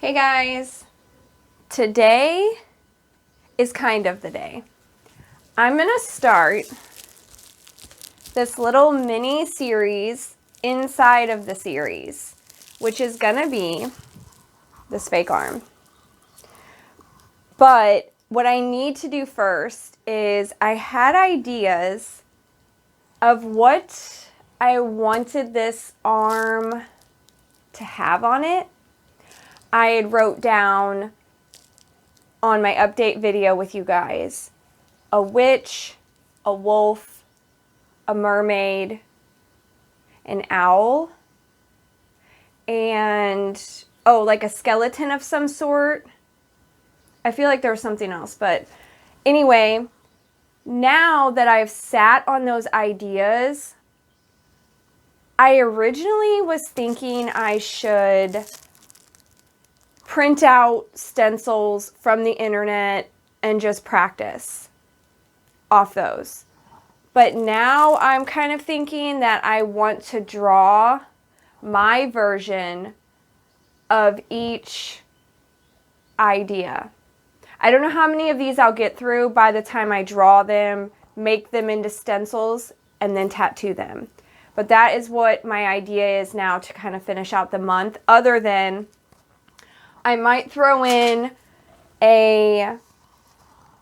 Hey guys, today is kind of the day. I'm gonna start this little mini series inside of the series, which is gonna be this fake arm. But what I need to do first is I had ideas of what I wanted this arm to have on it. I had wrote down on my update video with you guys a witch, a wolf, a mermaid, an owl, and like a skeleton of some sort. I feel like there was something else, but anyway, now that I've sat on those ideas, I originally was thinking I should print out stencils from the internet and just practice off those. But now I'm kind of thinking that I want to draw my version of each idea. I don't know how many of these I'll get through by the time I draw them, make them into stencils, and then tattoo them. But that is what my idea is now to kind of finish out the month, other than I might throw in a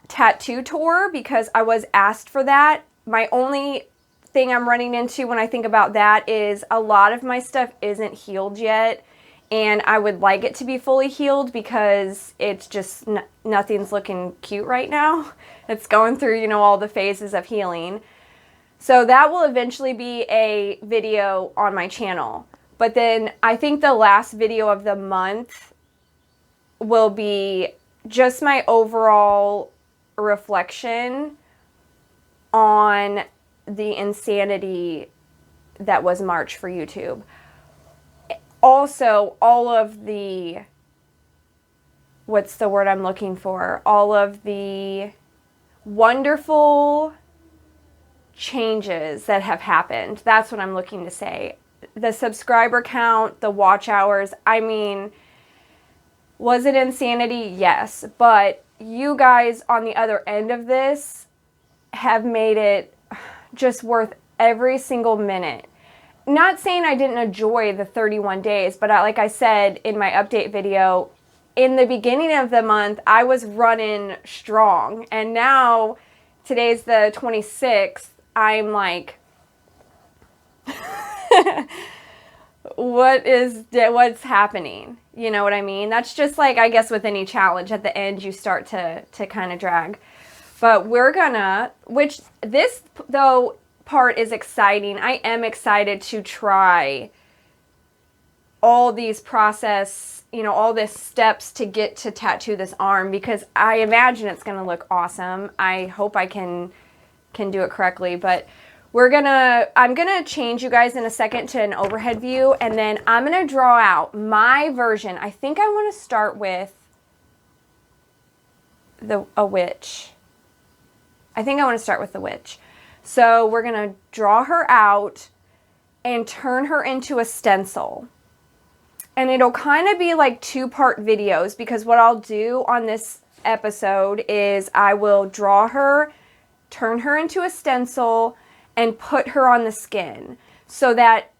tattoo tour because I was asked for that. My only thing I'm running into when I think about that is a lot of my stuff isn't healed yet, and I would like it to be fully healed because it's just nothing's looking cute right now. It's going through, all the phases of healing. So that will eventually be a video on my channel. But then I think the last video of the month will be just my overall reflection on the insanity that was March for YouTube. Also, all of the, what's the word I'm looking for? All of the wonderful changes that have happened. That's what I'm looking to say. The subscriber count, the watch hours, was it insanity? Yes. But you guys on the other end of this have made it just worth every single minute. Not saying I didn't enjoy the 31 days, but like I said in my update video, in the beginning of the month, I was running strong. And now, today's the 26th, I'm like, what's happening? You know what I mean? That's just like, I guess with any challenge, at the end you start to kind of drag. But we're gonna, which this though part is exciting. I am excited to try all these process, all these steps to get to tattoo this arm, because I imagine it's gonna look awesome. I hope I can do it correctly, but I'm gonna change you guys in a second to an overhead view, and then I'm gonna draw out my version. I think I want to start with a witch. I think I want to start with the witch. So we're gonna draw her out and turn her into a stencil. And it'll kind of be like 2-part videos, because what I'll do on this episode is I will draw her, turn her into a stencil, and put her on the skin, so that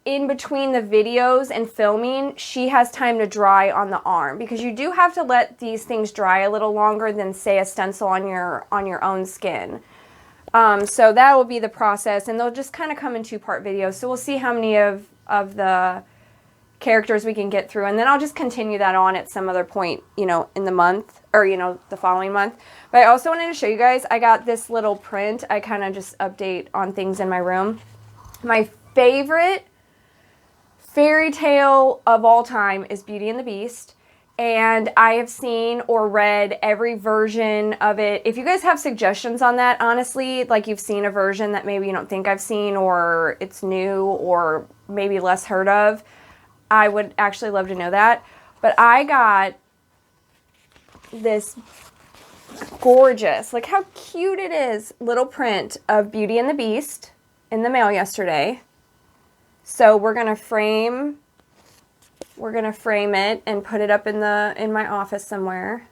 in between the videos and filming, she has time to dry on the arm, because you do have to let these things dry a little longer than, say, a stencil on your own skin. So that will be the process, and they'll just kind of come in 2-part videos. So we'll see how many of the characters we can get through, and then I'll just continue that on at some other point, in the month, or the following month. But I also wanted to show you guys, I got this little print. I kind of just update on things in my room. My favorite fairy tale of all time is Beauty and the Beast, and I have seen or read every version of it. If you guys have suggestions on that, honestly, like you've seen a version that maybe you don't think I've seen, or it's new, or maybe less heard of, I would actually love to know that. But I got this gorgeous, look how cute it is, little print of Beauty and the Beast in the mail yesterday. So we're going to frame we're going to frame it and put it up in my office somewhere,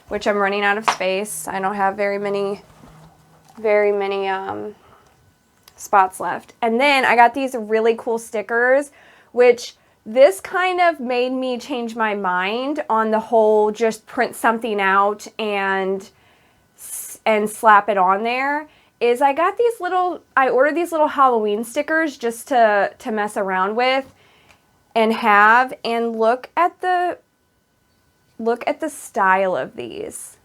which I'm running out of space. I don't have very many spots left. And then I got these really cool stickers, which this kind of made me change my mind on the whole just print something out and slap it on there. Is I ordered these little Halloween stickers just to mess around with and have, and look at the style of these.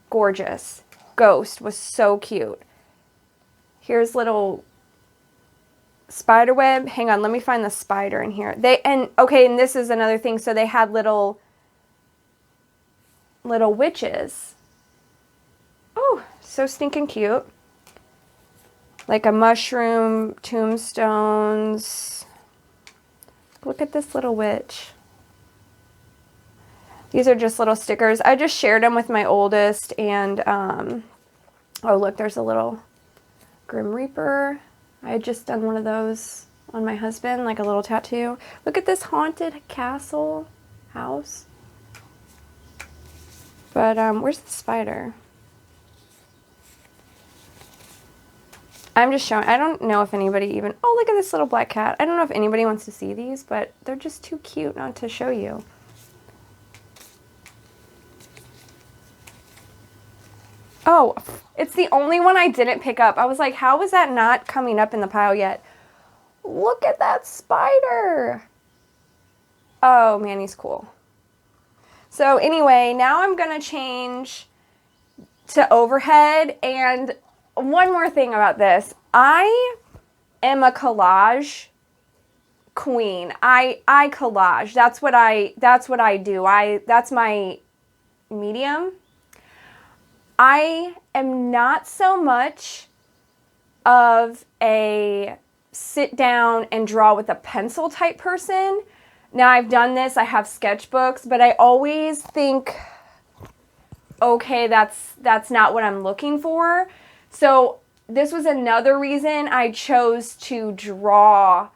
Gorgeous. Ghost was so cute. Here's little spider web. Hang on, let me find the spider in here. And this is another thing. So they had little witches. Oh, so stinking cute. Like a mushroom, tombstones. Look at this little witch. These are just little stickers. I just shared them with my oldest, and oh look, there's a little Grim Reaper. I had just done one of those on my husband, like a little tattoo. Look at this haunted castle house. But where's the spider? I'm just showing. I don't know if anybody even... Oh, look at this little black cat. I don't know if anybody wants to see these, but they're just too cute not to show you. Oh, it's the only one I didn't pick up. I was like, how is that not coming up in the pile yet? Look at that spider. Oh, man, he's cool. So anyway, now I'm going to change to overhead. And one more thing about this. I am a collage queen. I collage. That's what I do. That's my medium. I am not so much of a sit down and draw with a pencil type person. Now I've done this, I have sketchbooks, but I always think, okay, that's not what I'm looking for. So this was another reason I chose to draw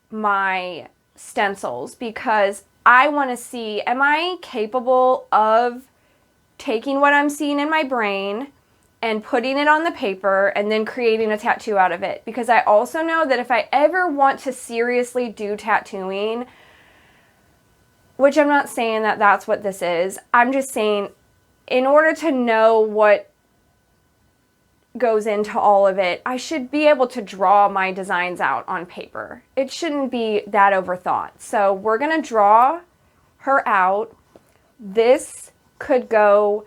my stencils, because I want to see, am I capable of taking what I'm seeing in my brain and putting it on the paper and then creating a tattoo out of it? Because I also know that if I ever want to seriously do tattooing, which I'm not saying that that's what this is, I'm just saying in order to know what goes into all of it, I should be able to draw my designs out on paper. It shouldn't be that overthought. So we're going to draw her out. This could go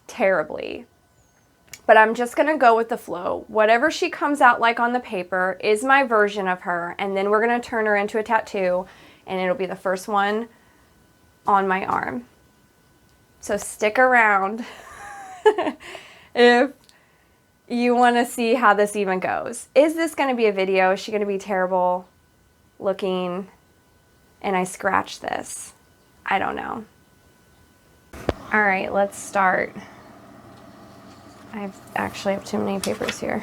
terribly, but I'm just going to go with the flow. Whatever she comes out like on the paper is my version of her, and then we're going to turn her into a tattoo, and it'll be the first one on my arm. So stick around if you want to see how this even goes. Is this going to be a video? Is she going to be terrible looking and I scratch this? I don't know. All right, let's start. I actually have too many papers here.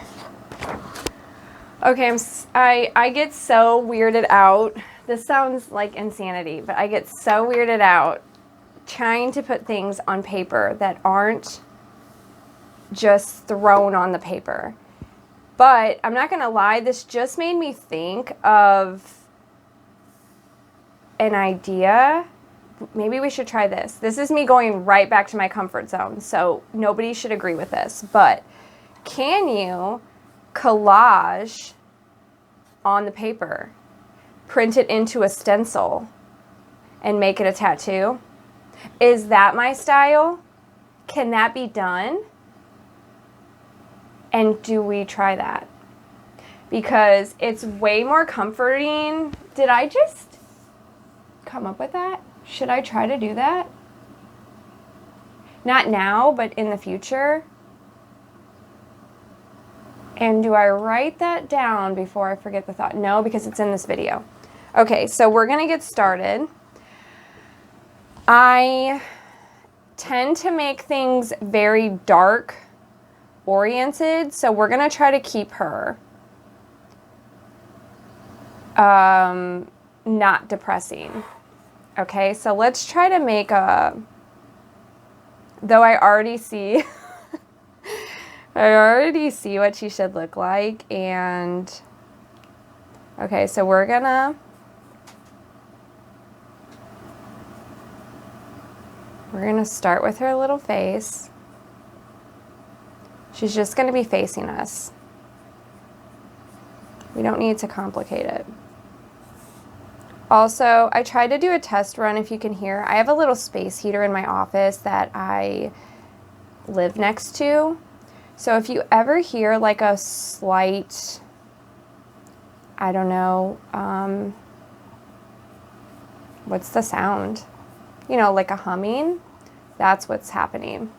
Okay, I get so weirded out. This sounds like insanity, but I get so weirded out trying to put things on paper that aren't just thrown on the paper. But I'm not gonna lie, this just made me think of an idea. Maybe we should try this. This is me going right back to my comfort zone, so nobody should agree with this. But can you collage on the paper, print it into a stencil, and make it a tattoo? Is that my style? Can that be done? And do we try that? Because it's way more comforting. Did I just come up with that? Should I try to do that? Not now, but in the future. And do I write that down before I forget the thought? No, because it's in this video. Okay, so we're gonna get started. I tend to make things very dark oriented, so we're gonna try to keep her not depressing. Okay, so let's try to make a, though I already see, I already see what she should look like. And okay, so we're gonna start with her little face. She's just gonna be facing us. We don't need to complicate it. Also, I tried to do a test run, if you can hear. I have a little space heater in my office that I live next to. So if you ever hear like a slight, I don't know, what's the sound? You know, like a humming, that's what's happening.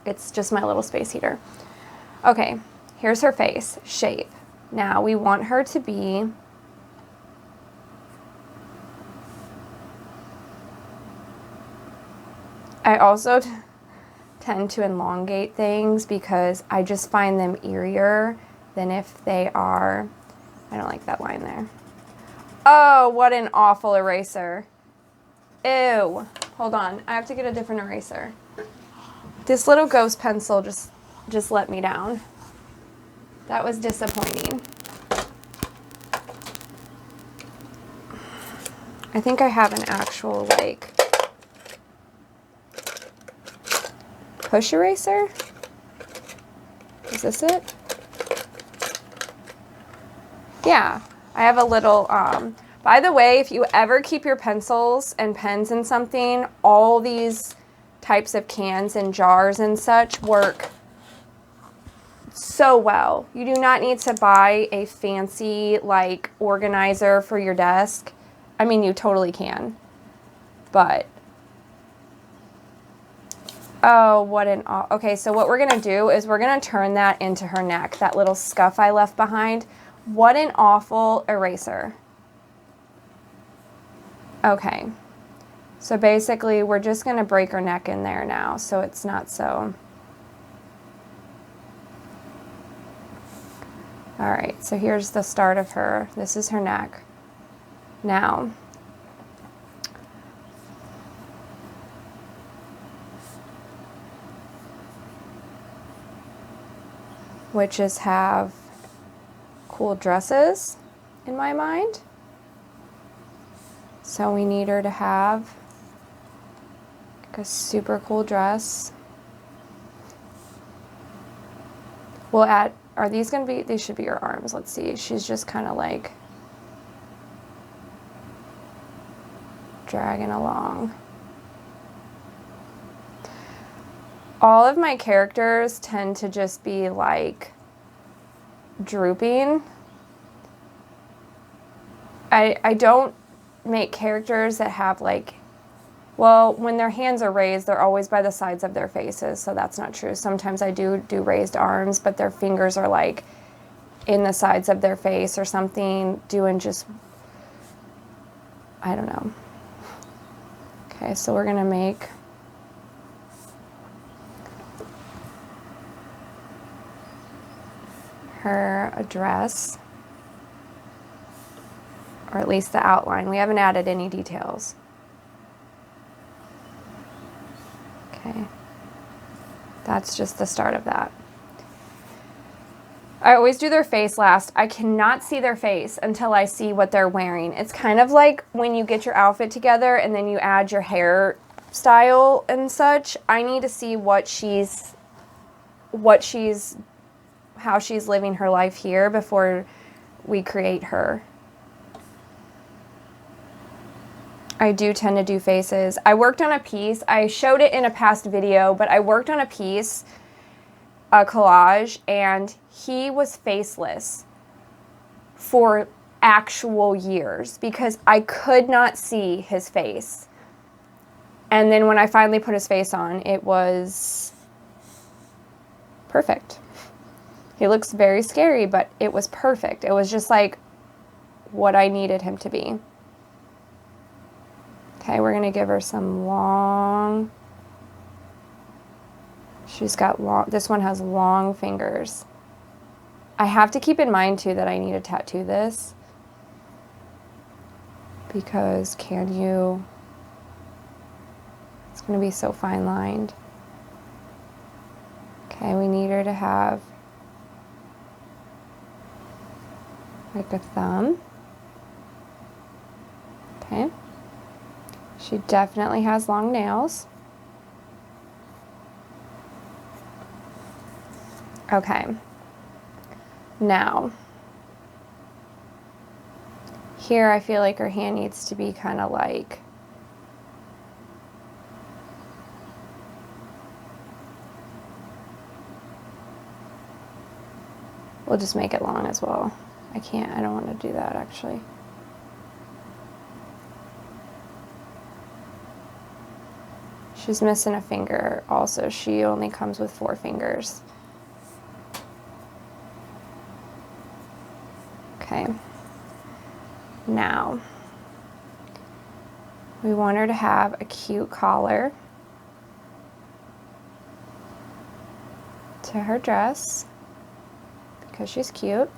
It's just my little space heater. Okay, here's her face, shape. Now we want her to be I also tend to elongate things because I just find them eerier than if they are, I don't like that line there. Oh, what an awful eraser. Ew. Hold on, I have to get a different eraser. This little ghost pencil just let me down. That was disappointing. I think I have an actual, like, push eraser? Is this it? Yeah, I have a little, by the way, if you ever keep your pencils and pens in something, all these types of cans and jars and such work so well. You do not need to buy a fancy, like, organizer for your desk. I mean, you totally can, but oh, what an, okay, so what we're gonna do is we're gonna turn that into her neck, that little scuff I left behind. What an awful eraser. Okay, so basically we're just gonna break her neck in there now so it's not so. All right, so here's the start of her. This is her neck. Now, witches have cool dresses in my mind. So we need her to have like a super cool dress. We'll add, are these gonna be, these should be her arms. Let's see, she's just kind of like dragging along. All of my characters tend to just be like drooping. I don't make characters that have like, well, when their hands are raised, they're always by the sides of their faces, so that's not true. Sometimes I do raised arms, but their fingers are like in the sides of their face or something, doing just, I don't know. Okay, so we're gonna make her a dress, or at least the outline. We haven't added any details. Okay, that's just the start of that. I always do their face last. I cannot see their face until I see what they're wearing. It's kind of like when you get your outfit together and then you add your hair style and such. I need to see how she's living her life here before we create her. I do tend to do faces. I worked on a piece. I showed it in a past video, but I worked on a piece, a collage, and he was faceless for actual years because I could not see his face. And then when I finally put his face on, it was perfect. He looks very scary, but it was perfect. It was just like what I needed him to be. Okay, we're gonna give her some long, she's got long, this one has long fingers. I have to keep in mind too that I need to tattoo this. because it's going to be so fine lined. Okay, we need her to have like a thumb. Okay. She definitely has long nails. Okay. Now, here I feel like her hand needs to be kind of like we'll just make it long as well. I don't want to do that actually. She's missing a finger also. She only comes with 4 fingers. Okay. Now, we want her to have a cute collar to her dress because she's cute.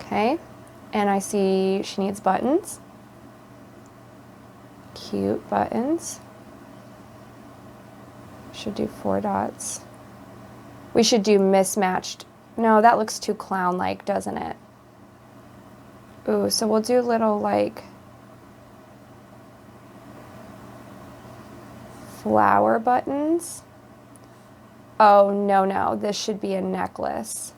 Okay, and I see she needs buttons. Cute buttons. Should do 4 dots. We should do mismatched. No, that looks too clown-like, doesn't it? Ooh, so we'll do little like flower buttons. Oh, no, this should be a necklace.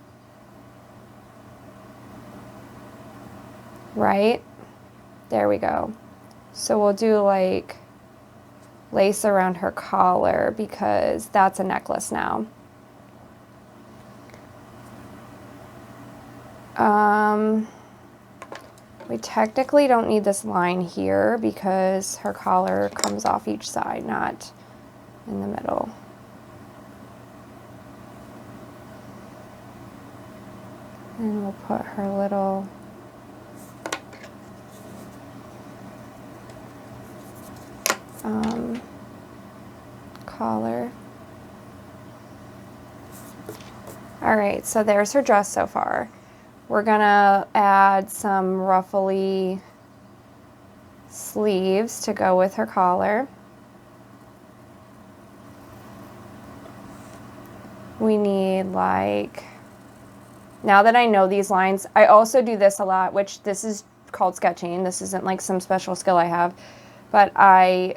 Right? There we go. So we'll do like lace around her collar because that's a necklace now. We technically don't need this line here because her collar comes off each side, not in the middle. And we'll put her little collar. All right, so there's her dress so far. We're gonna add some ruffly sleeves to go with her collar. We need like, now that I know these lines, I also do this a lot, which this is called sketching. This isn't like some special skill I have, but I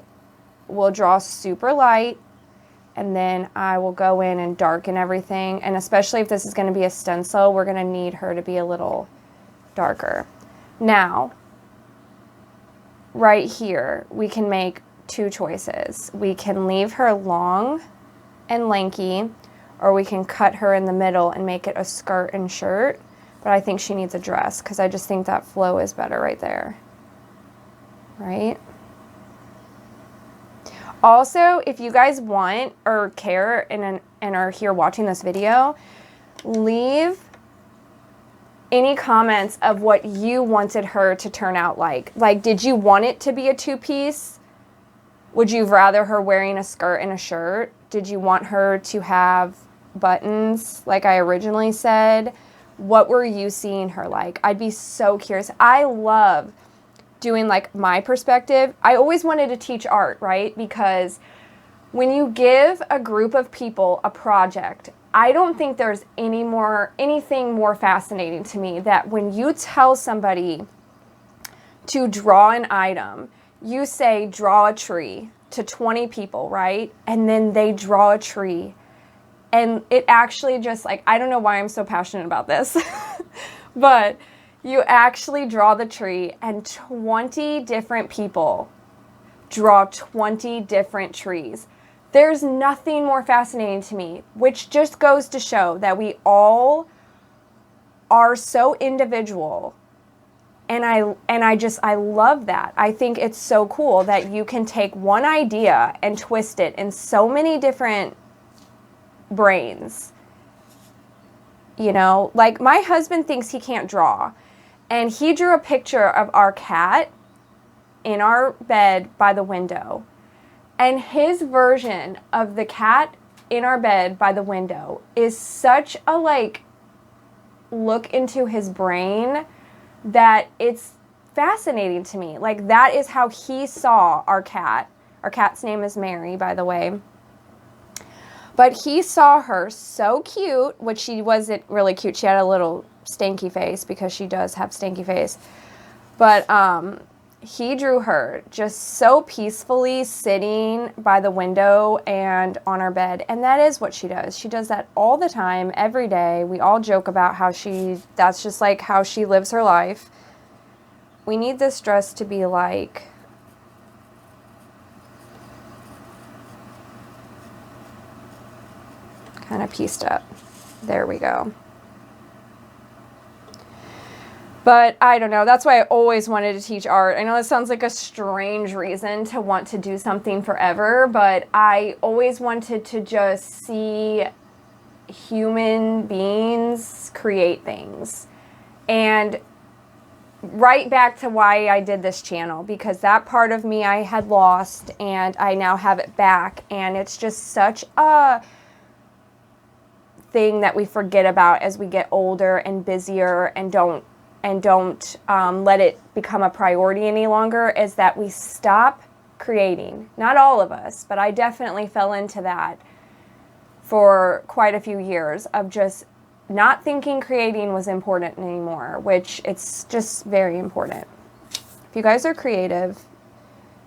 will draw super light and then I will go in and darken everything. And especially if this is going to be a stencil, we're going to need her to be a little darker. Now, right here, we can make 2 choices. We can leave her long and lanky, or we can cut her in the middle and make it a skirt and shirt. But I think she needs a dress because I just think that flow is better right there. Right? Also, if you guys want or care and are here watching this video, leave any comments of what you wanted her to turn out like. Like, did you want it to be a 2-piece? Would you rather her wearing a skirt and a shirt? Did you want her to have buttons like I originally said? What were you seeing her like? I'd be so curious. I love doing like my perspective. I always wanted to teach art, right? Because when you give a group of people a project, I don't think there's anything more fascinating to me that when you tell somebody to draw an item, you say draw a tree to 20 people, right? And then they draw a tree. And it actually just like, I don't know why I'm so passionate about this, but you actually draw the tree and 20 different people draw 20 different trees. There's nothing more fascinating to me, which just goes to show that we all are so individual. And I love that. I think it's so cool that you can take one idea and twist it in so many different brains. You know, like my husband thinks he can't draw. And he drew a picture of our cat in our bed by the window. And his version of the cat in our bed by the window is such a like look into his brain that it's fascinating to me. Like, that is how he saw our cat. Our cat's name is Mary, by the way. But he saw her so cute, which she wasn't really cute. She had a little stanky face because she does have stanky face. But he drew her just so peacefully sitting by the window and on our bed. And that is what she does. She does that all the time, every day. We all joke about how that's just like how she lives her life. We need this dress to be like, kind of pieced up. There we go. But I don't know. That's why I always wanted to teach art. I know it sounds like a strange reason to want to do something forever, but I always wanted to just see human beings create things. And right back to why I did this channel, because that part of me I had lost and I now have it back. And it's just such a thing that we forget about as we get older and busier and don't let it become a priority any longer, is that we stop creating. Not all of us, but I definitely fell into that for quite a few years of just not thinking creating was important anymore, which it's just very important. If you guys are creative,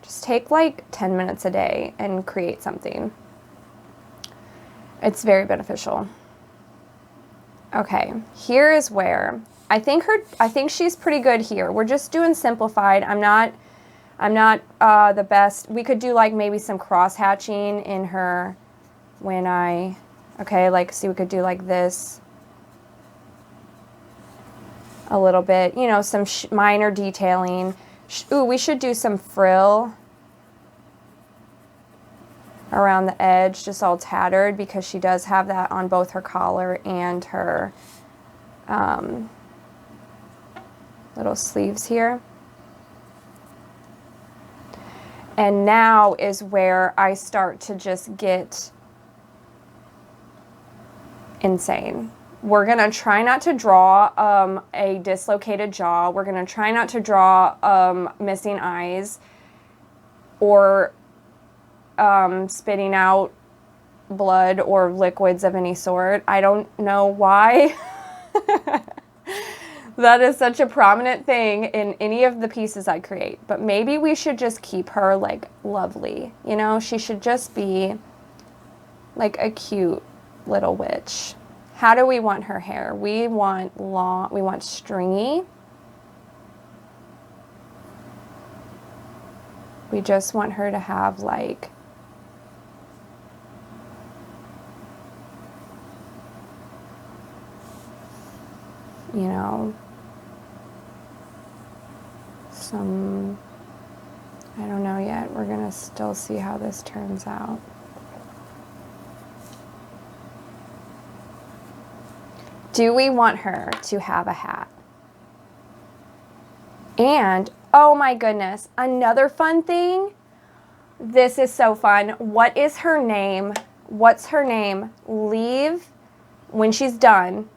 just take like 10 minutes a day and create something. It's very beneficial. Okay, here is where I think she's pretty good here. We're just doing simplified. I'm not the best. We could do like maybe some cross hatching in her okay, like, see, we could do like this a little bit, you know, some minor detailing. Ooh, we should do some frill around the edge, just all tattered, because she does have that on both her collar and her little sleeves here. And now is where I start to just get insane. We're going to try not to draw a dislocated jaw. We're going to try not to draw missing eyes or spitting out blood or liquids of any sort. I don't know why. That is such a prominent thing in any of the pieces I create. But maybe we should just keep her like lovely. You know, she should just be like a cute little witch. How do we want her hair? We want long, we want stringy. We just want her to have like you know, some, I don't know yet. We're gonna still see how this turns out. Do we want her to have a hat? And, oh my goodness, another fun thing. This is so fun. What is her name? What's her name? Leave when she's done.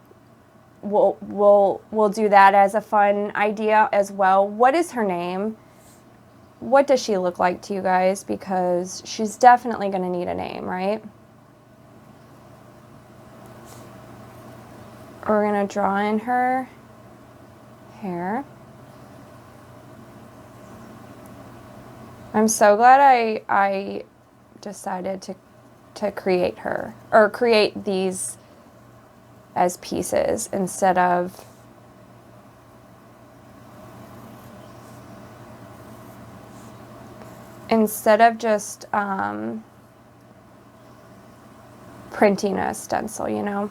We'll do that as a fun idea as well. What is her name? What does she look like to you guys? Because she's definitely going to need a name, right? We're going to draw in her hair. I'm so glad I decided to create her, or create these as pieces instead of just printing a stencil, you know.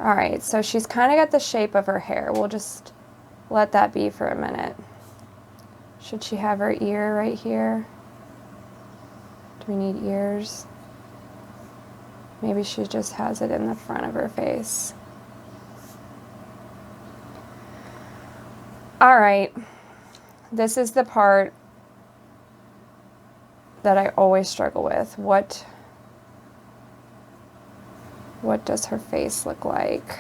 All right, so she's kind of got the shape of her hair. We'll just let that be for a minute. Should she have her ear right here? Do we need ears? Maybe she just has it in the front of her face. All right, this is the part that I always struggle with. What does her face look like?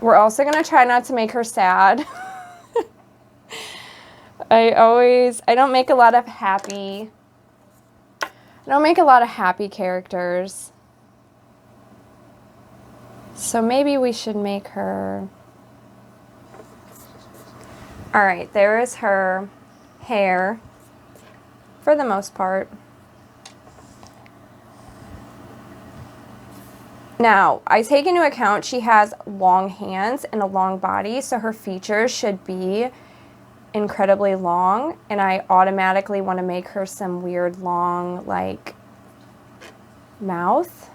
We're also going to try not to make her sad. I don't make a lot of happy characters. So maybe we should make her... All right, there is her hair for the most part. Now, I take into account she has long hands and a long body, so her features should be incredibly long, and I automatically want to make her some weird long, like, mouth.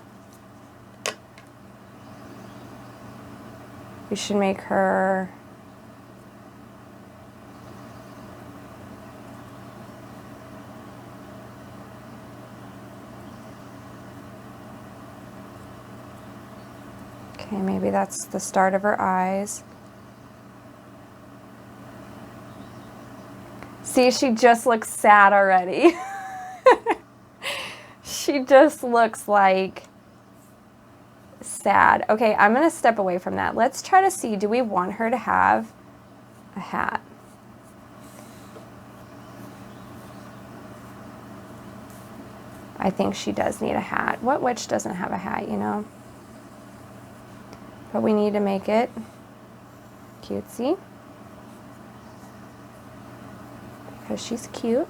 We should make her... Okay, maybe that's the start of her eyes. See, she just looks sad already. She just looks like sad. Okay, I'm going to step away from that. Let's try to see, do we want her to have a hat? I think she does need a hat. What witch doesn't have a hat, you know? But we need to make it cutesy. Because she's cute.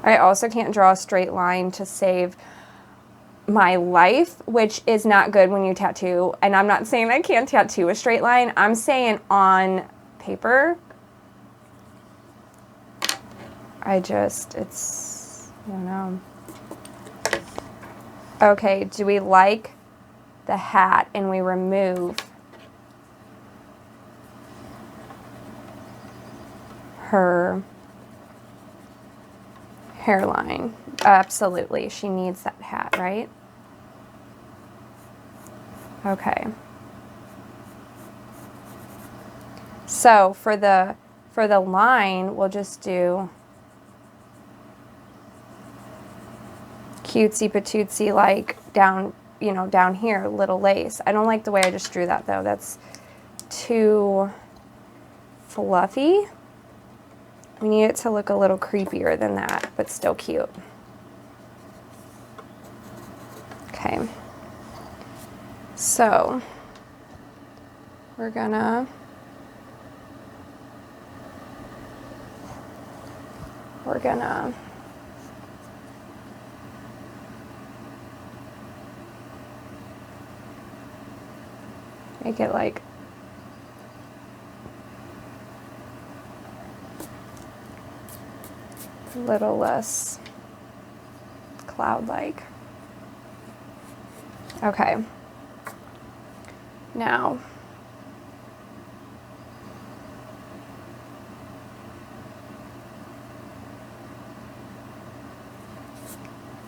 I also can't draw a straight line to save my life, which is not good when you tattoo. And I'm not saying I can't tattoo a straight line. I'm saying on paper, I don't know. Okay, do we like the hat and we remove her hairline? Absolutely, she needs that hat, right? Okay. So for the line, we'll just do cutesy patootsy, like down, you know, down here, little lace. I don't like the way I just drew that though. That's too fluffy. We need it to look a little creepier than that, but still cute. Okay. So we're gonna make it like a little less cloud-like. Okay. Now,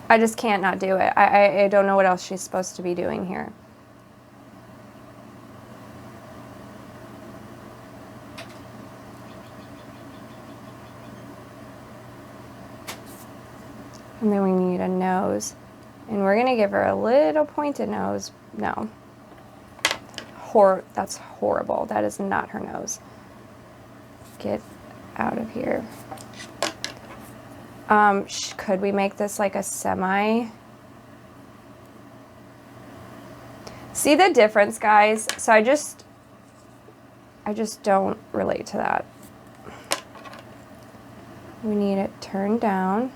I just can't not do it. I don't know what else she's supposed to be doing here. And then we need a nose. And we're going to give her a little pointed nose. No. That's horrible. That is not her nose. Get out of here. Could we make this like a semi? See the difference, guys? So I just don't relate to that. We need it turned down.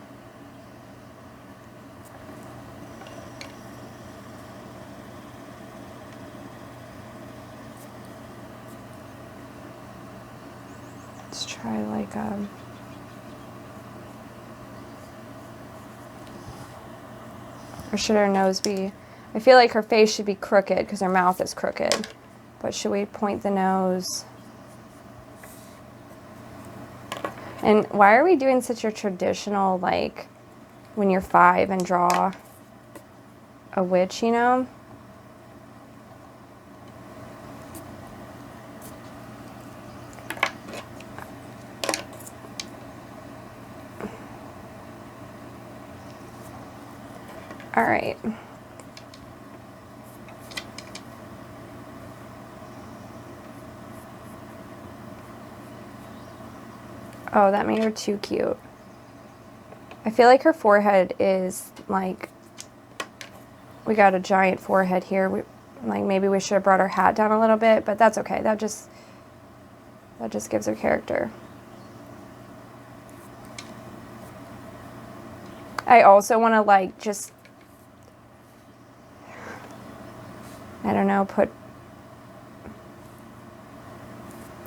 Let's try like or should her nose be, I feel like her face should be crooked because her mouth is crooked. But should we point the nose? And why are we doing such a traditional, like, when you're 5 and draw a witch, you know? All right. Oh, that made her too cute. I feel like her forehead is like, we got a giant forehead here. Like maybe we should have brought her hat down a little bit, but that's okay. That just gives her character. I also want to like just, I don't know, all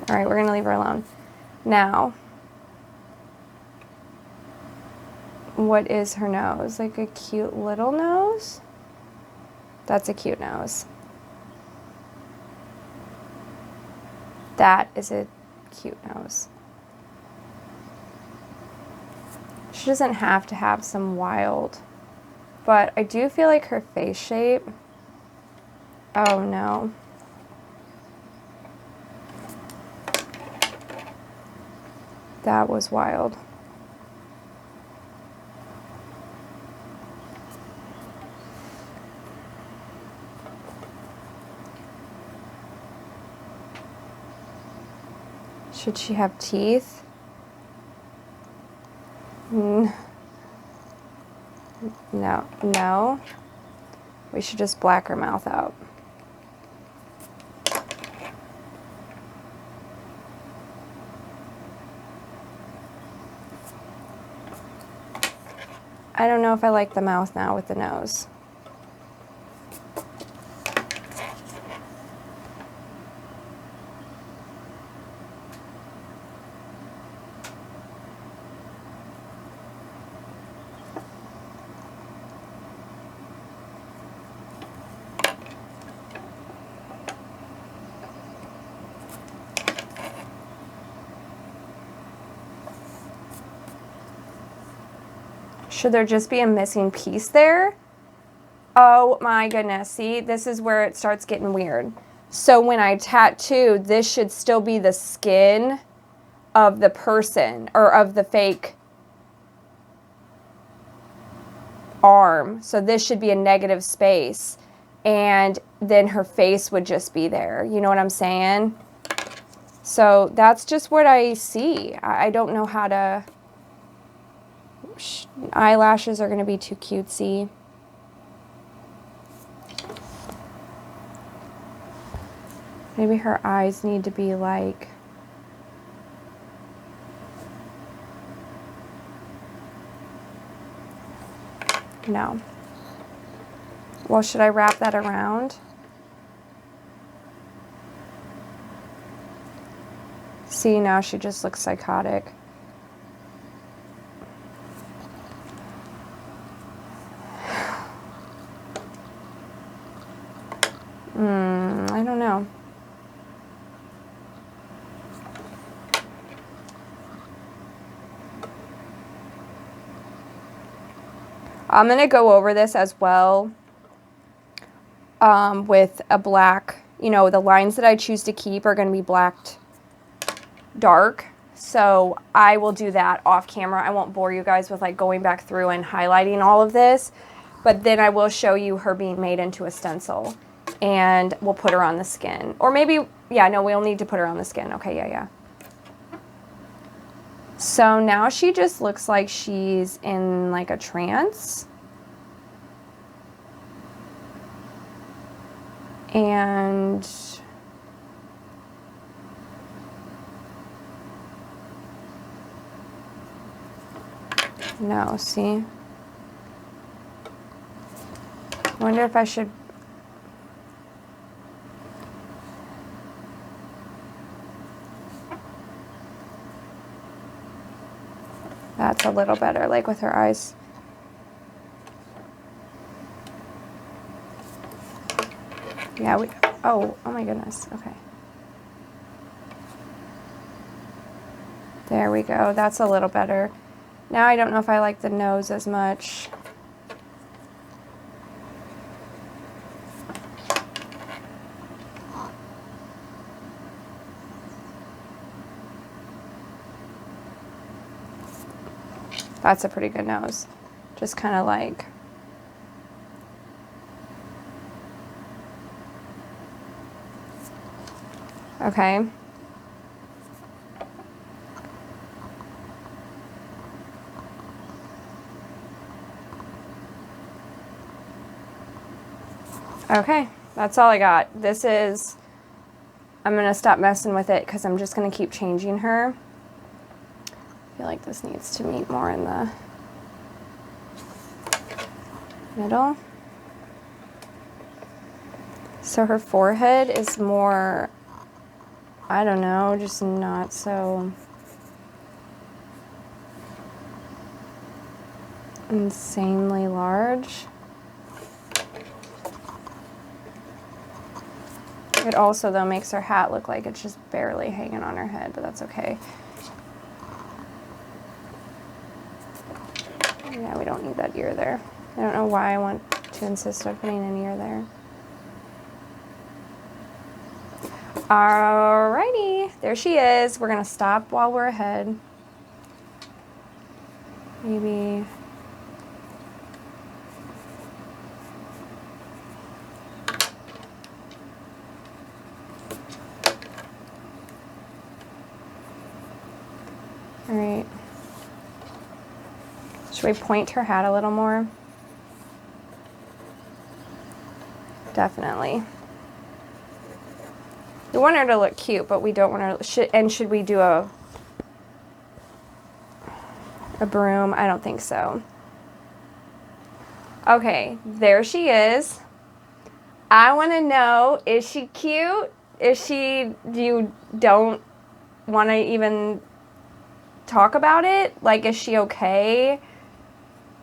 right, we're going to leave her alone. Now, what is her nose? Like a cute little nose? That's a cute nose. That is a cute nose. She doesn't have to have some wild, but I do feel like her face shape, oh no. That was wild. Should she have teeth? No, no. We should just black her mouth out. I don't know if I like the mouth now with the nose. Should there just be a missing piece there? Oh my goodness, see, this is where it starts getting weird. So when I tattoo, this should still be the skin of the person, or of the fake arm. So this should be a negative space, and then her face would just be there. You know what I'm saying? So that's just what I see. I don't know how to... Eyelashes are going to be too cutesy. Maybe her eyes need to be like... No. Well, should I wrap that around? See, now she just looks psychotic. I don't know. I'm going to go over this as well with a black, you know, the lines that I choose to keep are going to be blacked dark. So I will do that off camera. I won't bore you guys with like going back through and highlighting all of this, but then I will show you her being made into a stencil, and we'll put her on the skin. Or maybe, yeah, no, we'll need to put her on the skin. Okay, yeah. So now she just looks like she's in like a trance. And no, see? I wonder if I should... That's a little better, like with her eyes. Yeah, oh my goodness, okay. There we go, that's a little better. Now I don't know if I like the nose as much. That's a pretty good nose. Just kind of like Okay. Okay, that's all I got. This is, I'm gonna stop messing with it because I'm just gonna keep changing her. I feel like this needs to meet more in the middle. So her forehead is more, I don't know, just not so insanely large. It also, though, makes her hat look like it's just barely hanging on her head, but that's okay. Yeah, we don't need that ear there. I don't know why I want to insist on putting an ear there. Alrighty, there she is. We're gonna stop while we're ahead. Maybe. All right. Should we point her hat a little more? Definitely. We want her to look cute, but we don't want her. Should we do a broom? I don't think so. Okay, there she is. I want to know, is she cute? You don't want to even talk about it? Like, is she okay?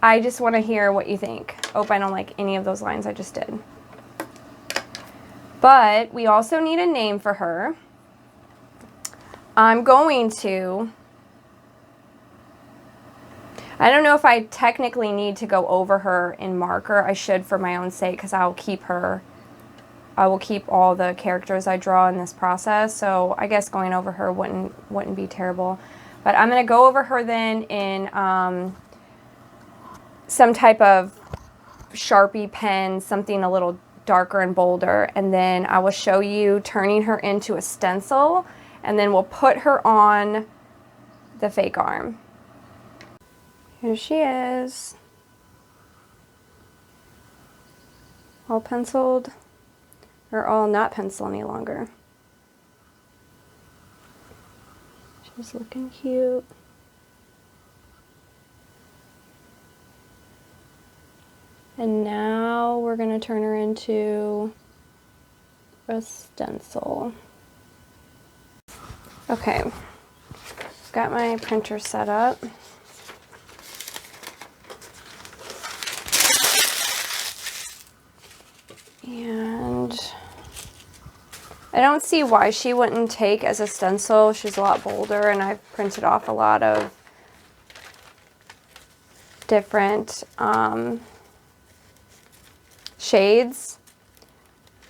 I just want to hear what you think. Oh, I don't like any of those lines I just did. But we also need a name for her. I'm going to, I don't know if I technically need to go over her in marker. I should for my own sake, because I will keep all the characters I draw in this process. So I guess going over her wouldn't be terrible. But I'm going to go over her then in some type of Sharpie pen, something a little darker and bolder, and then I will show you turning her into a stencil, and then we'll put her on the fake arm. Here she is. All penciled, or all not pencil any longer. She's looking cute. And now we're going to turn her into a stencil. Okay, got my printer set up. And I don't see why she wouldn't take as a stencil. She's a lot bolder, and I've printed off a lot of different shades,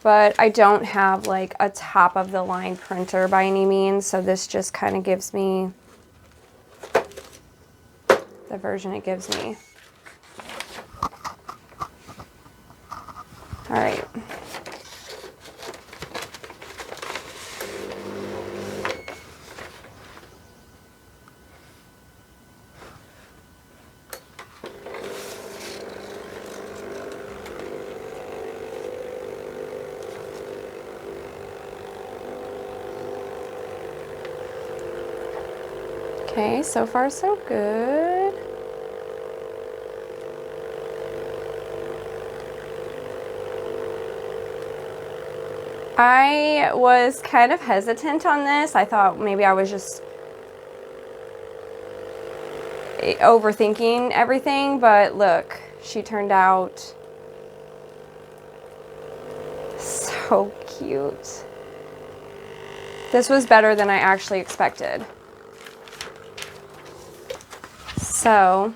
but I don't have like a top of the line printer by any means, so this just kind of gives me the version it gives me. All right. Okay, so far so good. I was kind of hesitant on this. I thought maybe I was just overthinking everything, but look, she turned out so cute. This was better than I actually expected. So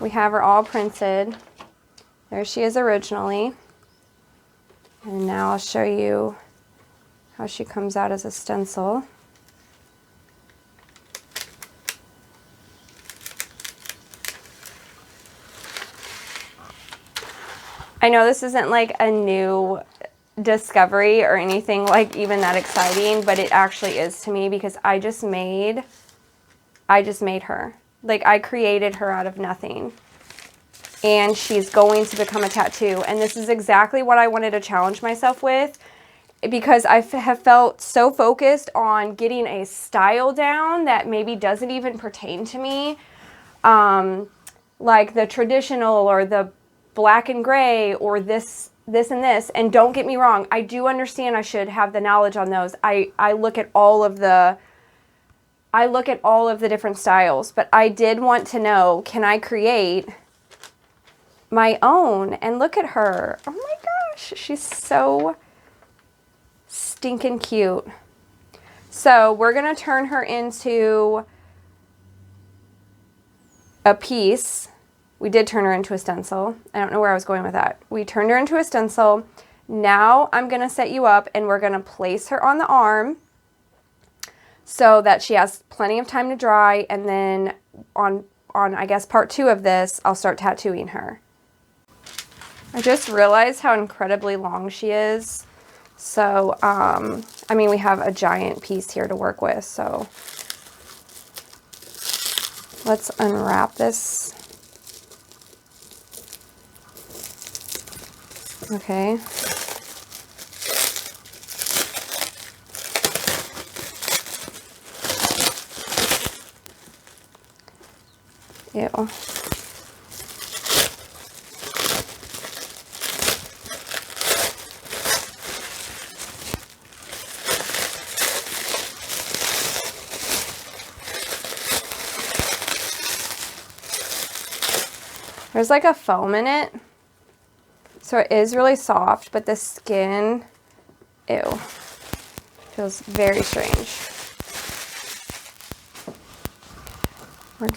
we have her all printed. There she is originally. And now I'll show you how she comes out as a stencil. I know this isn't like a new discovery or anything like even that exciting, but it actually is to me because I just made her. Like, I created her out of nothing. And she's going to become a tattoo. And this is exactly what I wanted to challenge myself with, because I have felt so focused on getting a style down that maybe doesn't even pertain to me. Like the traditional or the black and gray or this and this. And don't get me wrong, I do understand I should have the knowledge on those. I look at all of the different styles, but I did want to know, can I create my own? And look at her. Oh my gosh, she's so stinking cute. So we're gonna turn her into a piece. We did turn her into a stencil. I don't know where I was going with that. We turned her into a stencil. Now I'm gonna set you up and we're gonna place her on the arm so that she has plenty of time to dry, and then on I guess part 2 of this, I'll start tattooing her. I just realized how incredibly long she is. So, I mean, we have a giant piece here to work with, so let's unwrap this. Okay. Ew. There's like a foam in it, so it is really soft, but the skin, ew, feels very strange. We're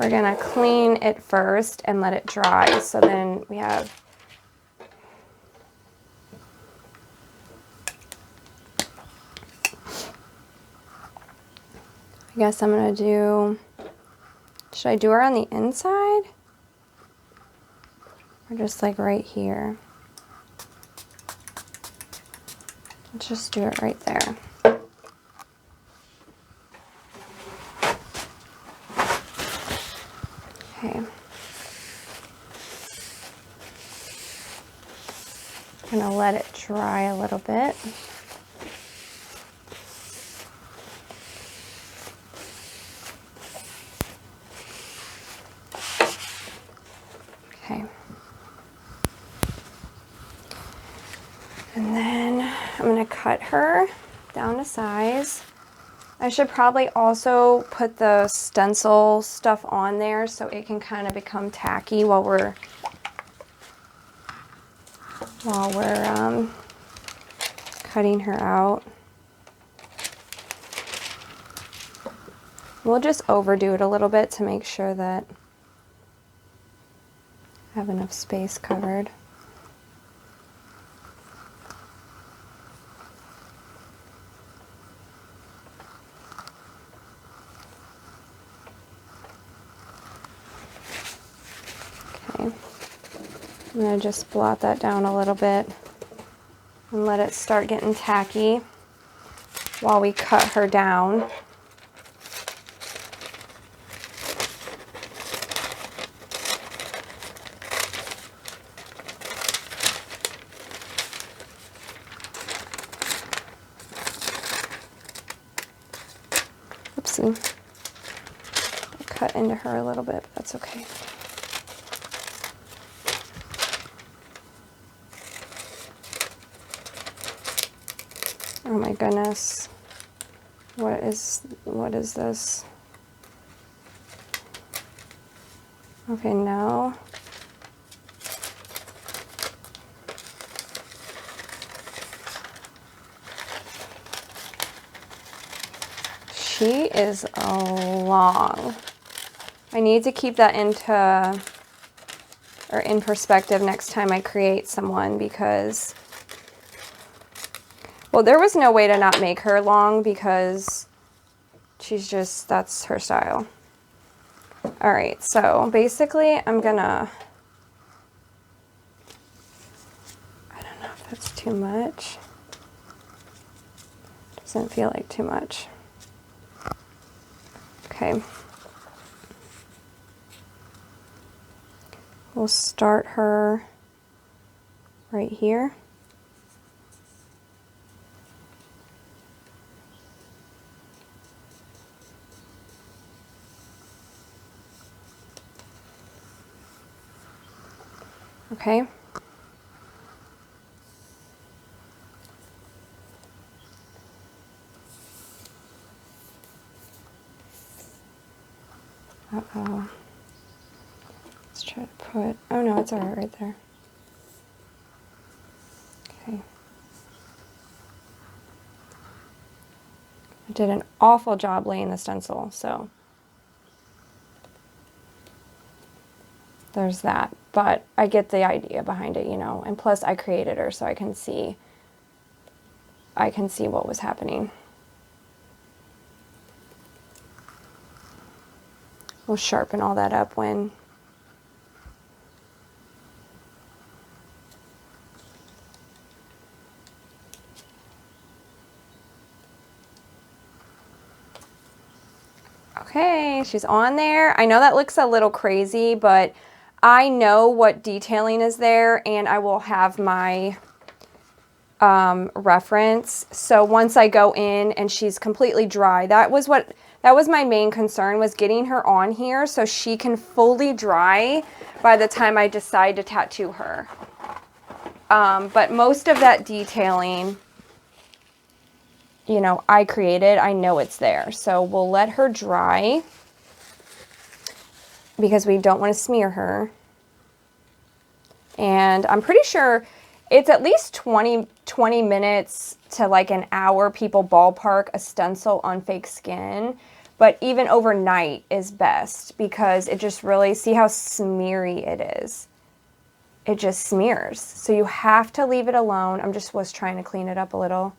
gonna clean it first and let it dry, so then we have I guess I'm gonna do, should I do her on the inside? Or just like right here? Let's just do it right there. Okay. I'm gonna let it dry a little bit. Okay. And then I'm gonna cut her down to size. I should probably also put the stencil stuff on there so it can kind of become tacky while we're cutting her out. We'll just overdo it a little bit to make sure that I have enough space covered. Okay, I'm gonna just blot that down a little bit and let it start getting tacky while we cut her down. Oopsie. I cut into her a little bit, but that's okay. Oh my goodness. What is this? Okay, no. She is long. I need to keep that in perspective next time I create someone, because, well, there was no way to not make her long because she's just, that's her style. All right, so basically I'm gonna too much? Doesn't feel like too much. Okay. We'll start her right here. Okay. Uh-oh. Let's try to put, oh no, it's all right there. Okay. I did an awful job laying the stencil, so there's that. But I get the idea behind it, you know, and plus I created her so I can see what was happening. We'll sharpen all that up when okay, she's on there. I know that looks a little crazy, but I know what detailing is there, and I will have my reference. So once I go in and she's completely dry, that was my main concern, was getting her on here so she can fully dry by the time I decide to tattoo her. But most of that detailing, you know, I created. I know it's there. So we'll let her dry because we don't want to smear her. And I'm pretty sure it's at least 20 minutes to like an hour, people ballpark a stencil on fake skin. But even overnight is best because it just really, see how smeary it is. It just smears. So you have to leave it alone. was trying to clean it up a little.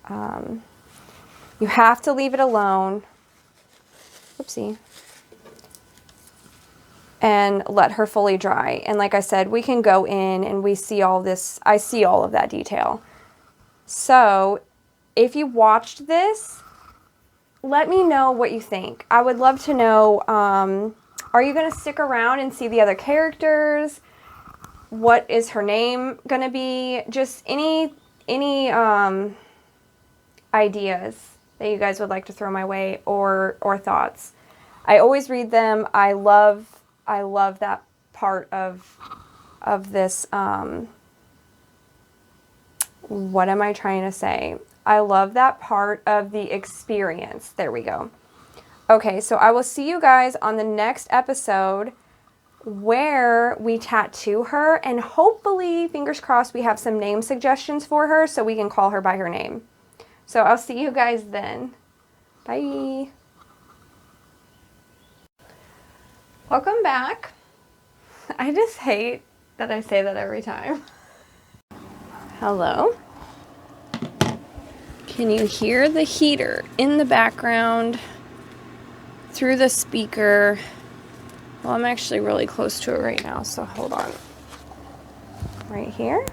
You have to leave it alone. Whoopsie. And let her fully dry. And like I said, we can go in and we see all this. I see all of that detail. So if you watched this, let me know what you think. I would love to know, are you going to stick around and see the other characters? What is her name going to be? Just any ideas that you guys would like to throw my way, or thoughts. I always read them. I love that part of this, what am I trying to say? I love that part of the experience. There we go. Okay, so I will see you guys on the next episode where we tattoo her, and hopefully, fingers crossed, we have some name suggestions for her so we can call her by her name. So I'll see you guys then. Bye. Welcome back. I just hate that I say that every time. Hello. Can you hear the heater in the background through the speaker? Well, I'm actually really close to it right now, so hold on. Right here.